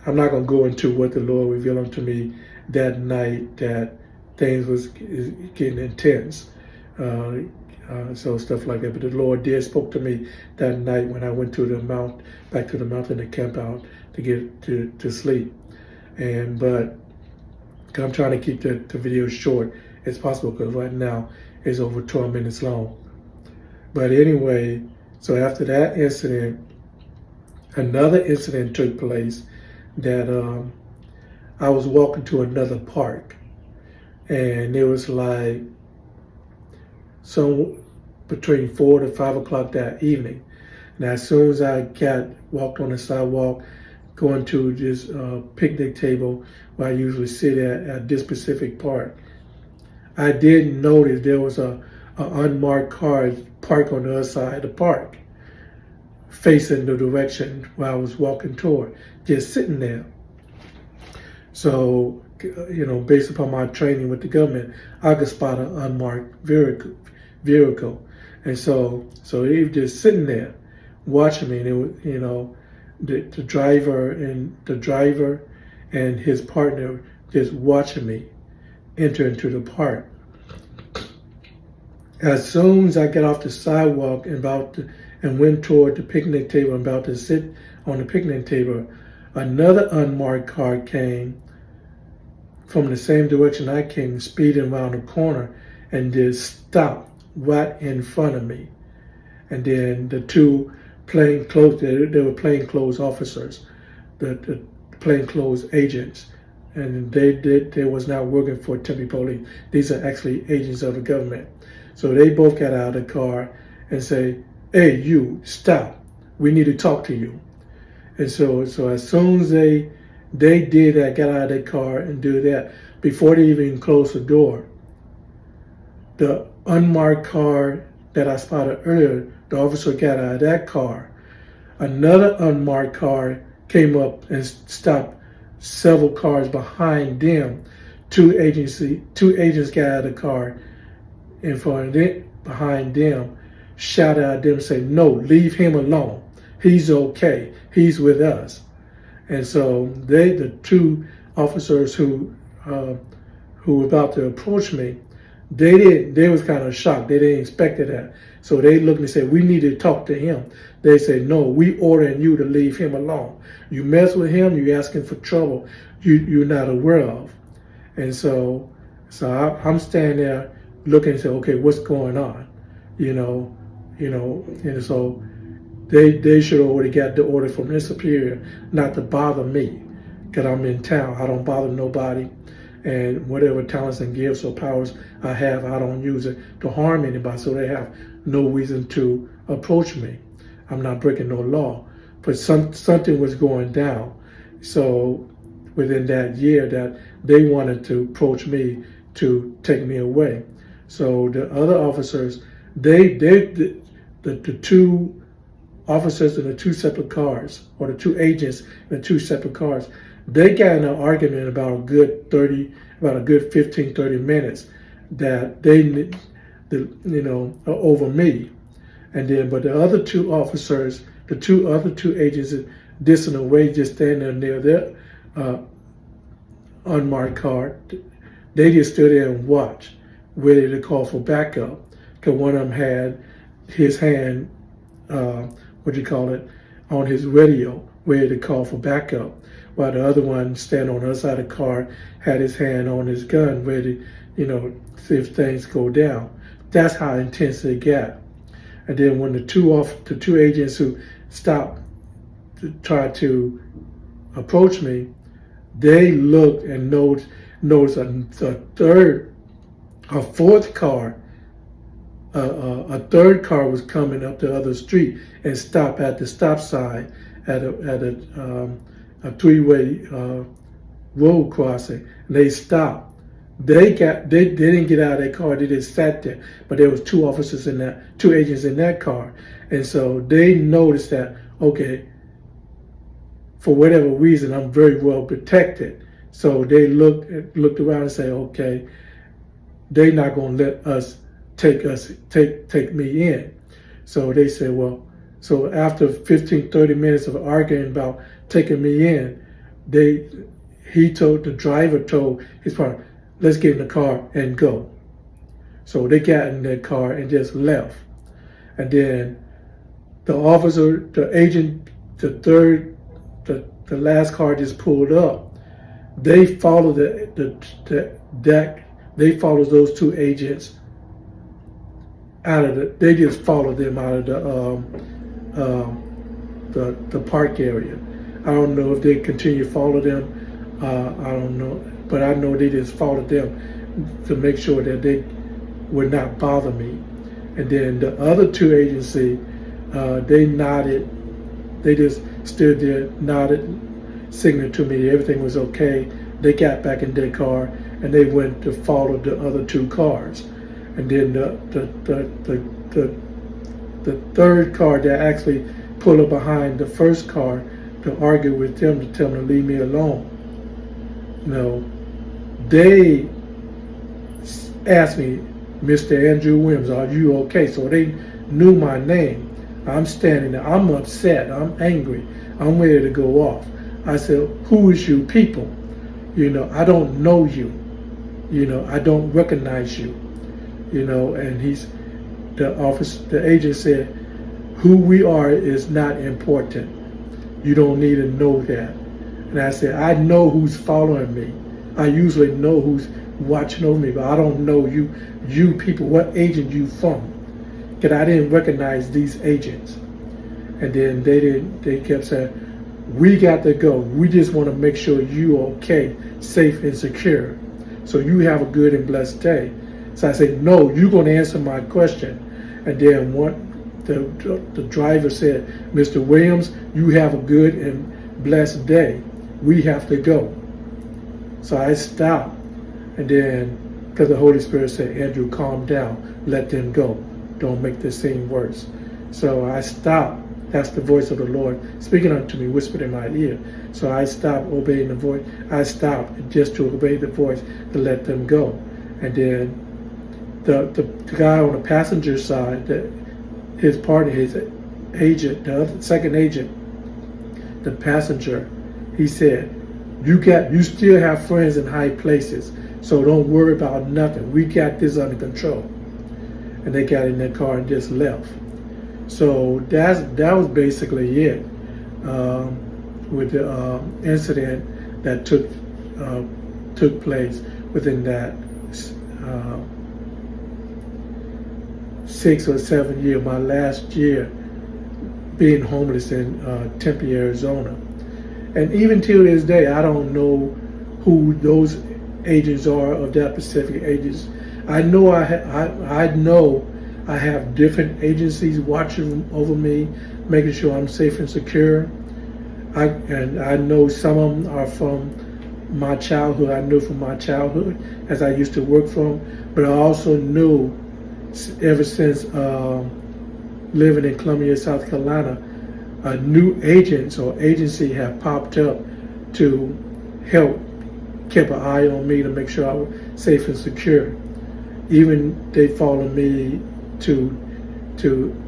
I'm not going to go into what the Lord revealed unto me that night, that things was getting intense. So stuff like that. But the Lord did spoke to me that night when I went to the back to the mountain to camp out to get to sleep. But I'm trying to keep the video short as possible because right now it's over 12 minutes long. But anyway, so after that incident, another incident took place that I was walking to another park, and it was like between 4 to 5 o'clock that evening. And as soon as I walked on the sidewalk, going to this picnic table where I usually sit at this specific park, I did notice there was a unmarked car parked on the other side of the park, facing the direction where I was walking toward, just sitting there. So, based upon my training with the government, I could spot an unmarked vehicle. And so he was just sitting there watching me, and it was, the driver and his partner just watching me enter into the park. As soon as I got off the sidewalk and went toward the picnic table, about to sit on the picnic table, another unmarked car came from the same direction I came, speeding around the corner, and just stopped right in front of me. And then the two plainclothes, they were plainclothes officers, the plainclothes agents, and they was not working for Tempe Police. These are actually agents of the government. So they both got out of the car and say, "Hey, you, stop. We need to talk to you." And so as soon as they did that, got out of their car and do that, before they even closed the door, the unmarked car that I spotted earlier, the officer got out of that car. Another unmarked car came up and stopped several cars behind them. Two agents got out of the car in front of them, behind them, shouted at them, say, "No, leave him alone. He's okay. He's with us." And so the two officers who were about to approach me, they was kind of shocked. They didn't expect that. So they looked and said, "We need to talk to him." They said, "No, we ordering you to leave him alone. You mess with him, you asking for trouble you're not aware of." And so I'm standing there looking and say, "Okay, what's going on?" And so they should have already got the order from their superior not to bother me, because I'm in town. I don't bother nobody, and whatever talents and gifts or powers I have, I don't use it to harm anybody, so they have no reason to approach me. I'm not breaking no law, but something was going down. So within that year, that they wanted to approach me to take me away. So the other officers, the two officers in the two separate cars, or the two agents in the two separate cars, they got in an argument about a good 15, 30 minutes, that over me. And then, but the other two officers, the other two agents, distant away, just standing near their unmarked car, they just stood there and watched, ready to call for backup. Because one of them had his hand, on his radio, ready to call for backup, while the other one, standing on the other side of the car, had his hand on his gun, ready, see if things go down. That's how intense it got. And then when the two agents who stopped to try to approach me, they looked and noticed a fourth car. A third car was coming up the other street and stopped at the stop sign at a three-way road crossing. And they stopped. They didn't get out of their car. They just sat there. But there was two agents in that car, and so they noticed that, okay, for whatever reason, I'm very well protected. So they looked around and said, okay, they're not going to let us take me in. So they said, well, so after 15, 30 minutes of arguing about taking me in, they the driver told his partner, let's get in the car and go. So they got in their car and just left. And then the officer, the agent, the last car just pulled up. They followed they followed those two agents out of they just followed them out of the park area. I don't know if they continue to follow them. I don't know, but I know they just followed them to make sure that they would not bother me. And then the other two agency, they nodded. They just stood there, nodded, signaling to me everything was okay. They got back in their car and they went to follow the other two cars. And then the third car that actually pulled up behind the first car to argue with them to tell them to leave me alone. They asked me, Mr. Andrew Williams, are you okay? So they knew my name. I'm standing there. I'm upset. I'm angry. I'm ready to go off. I said, who is you people? I don't know you. I don't recognize you. And the agent said, who we are is not important. You don't need to know that. And I said, I know who's following me. I usually know who's watching over me, but I don't know you people, what agent you from. Because I didn't recognize these agents. And then they kept saying, we got to go. We just want to make sure you're okay, safe and secure. So you have a good and blessed day. So I said, no, you're going to answer my question. And then the driver said, Mr. Williams, you have a good and blessed day. We have to go. So I stopped. And then, because the Holy Spirit said, Andrew, calm down. Let them go. Don't make this scene worse. So I stopped. That's the voice of the Lord speaking unto me, whispered in my ear. So I stopped obeying the voice. I stopped just to obey the voice to let them go. And then the guy on the passenger side, his agent, the other, second agent, the passenger, he said, you still have friends in high places, so don't worry about nothing. We got this under control. And they got in their car and just left. So that was basically it with the incident that took place within that 6 or 7 years, my last year being homeless in Tempe, Arizona. And even till this day, I don't know who those agents are of that Pacific agents. I know I know I have different agencies watching over me, making sure I'm safe and secure. I know some of them are from my childhood. I knew from my childhood as I used to work for them, but I also knew ever since living in Columbia, South Carolina, new agents or agency have popped up to help keep an eye on me to make sure I was safe and secure. Even they followed me to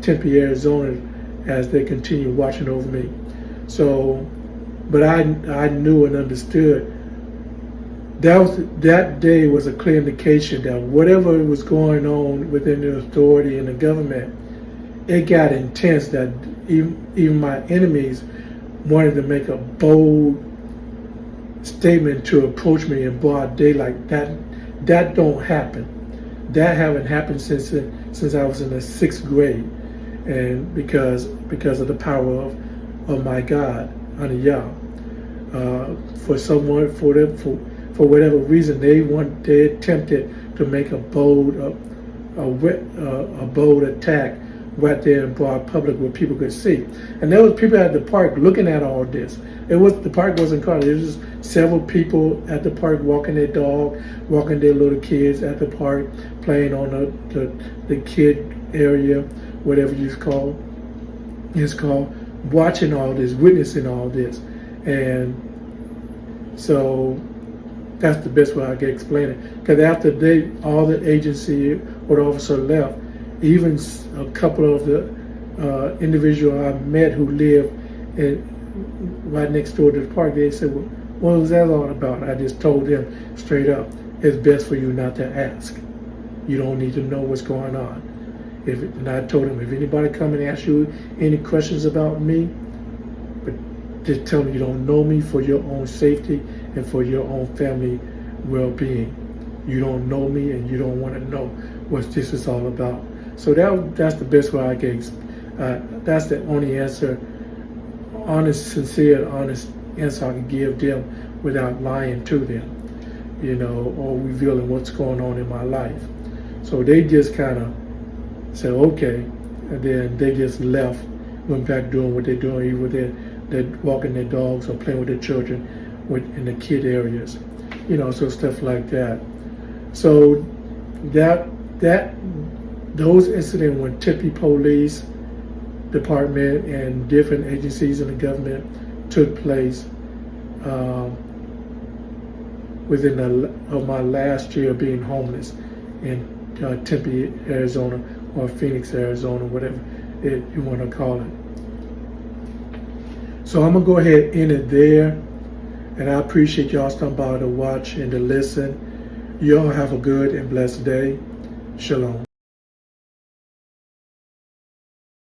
Tempe, Arizona, as they continue watching over me. So, but I knew and understood that day was a clear indication that whatever was going on within the authority and the government, it got intense. That even my enemies wanted to make a bold statement to approach me in broad daylight. That don't happen. That haven't happened since I was in the 6th grade, and because of the power of my God, Aniyah. For whatever reason, they attempted to make a bold attack right there in broad public where people could see. And there was people at the park looking at all this. The park wasn't crowded. There was just several people at the park walking their dog, walking their little kids at the park, playing on the kid area, whatever it's called, watching all this, witnessing all this. And so that's the best way I can explain it. Because after all the agency or the officer left, even a couple of the individuals I met who live right next door to the park, they said, well, What was that all about? I just told them straight up, it's best for you not to ask. You don't need to know what's going on. And I told them, if anybody come and ask you any questions about me, but just tell them you don't know me for your own safety and for your own family well-being. You don't know me and you don't want to know what this is all about. So that's the best way I can. That's the only answer, honest, sincere, honest answer I can give them without lying to them, or revealing what's going on in my life. So they just kind of said, okay, and then they just left, went back doing what they're doing, either they're walking their dogs or playing with their children in the kid areas, so stuff like that. So those incidents when Tempe Police Department and different agencies in the government took place within of my last year being homeless in Tempe, Arizona, or Phoenix, Arizona, whatever you want to call it. So I'm going to go ahead and end it there. And I appreciate y'all stopping by to watch and to listen. Y'all have a good and blessed day. Shalom.